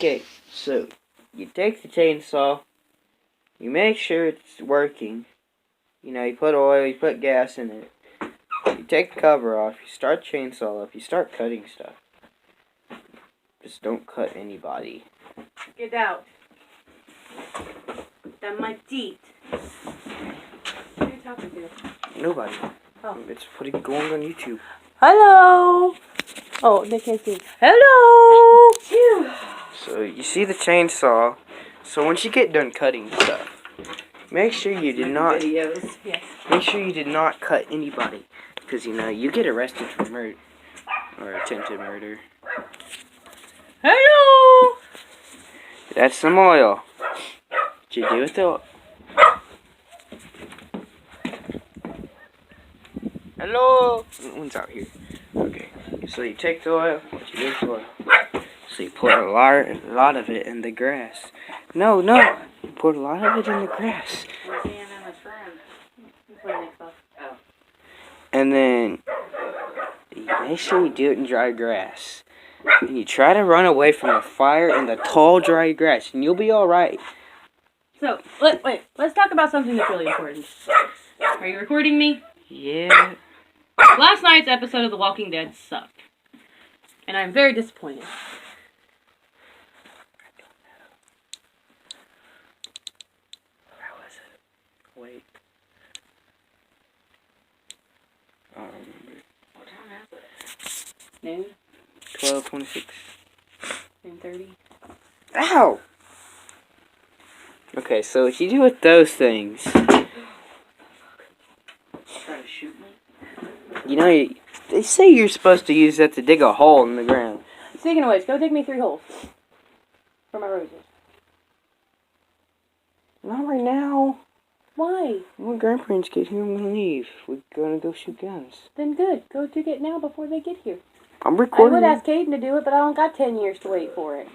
Okay, so you take the chainsaw, you make sure it's working. You know, you put oil, you put gas in it. You take the cover off, you start the chainsaw up, you start cutting stuff. Just don't cut anybody. Get out. That my teeth. Who are you talking to? Nobody. Oh. It's going on YouTube. Hello. Oh, they can't see. Hello. So you see the chainsaw. So once you get done cutting stuff, make sure you did not. Videos. Yes. Make sure you did not cut anybody, because you know you get arrested for murder or attempted murder. Hello. That's some oil. What you do with the oil? Hello. One's out here. Okay. So you take the oil. What you do with the oil? So you put a lot of it in the grass. No. You put a lot of it in the grass. And then you make sure you do it in dry grass. And you try to run away from the fire in the tall, dry grass, and you'll be alright. So, let's talk about something that's really important. Are you recording me? Yeah. Last night's episode of The Walking Dead sucked. And I'm very disappointed. How was it? Wait. I don't remember. What time is it? Noon? 12:26. 9:30. Ow! Okay, so what you do with those things, Try to shoot me? you know, they say you're supposed to use that to dig a hole in the ground. Speaking of which, go dig me 3 holes. For my roses. Not right now. Why? When grandparents get here, I'm gonna leave. We're gonna go shoot guns. Then good. Go dig it now before they get here. I'm recording. I would ask Caden to do it, but I don't got 10 years to wait for it.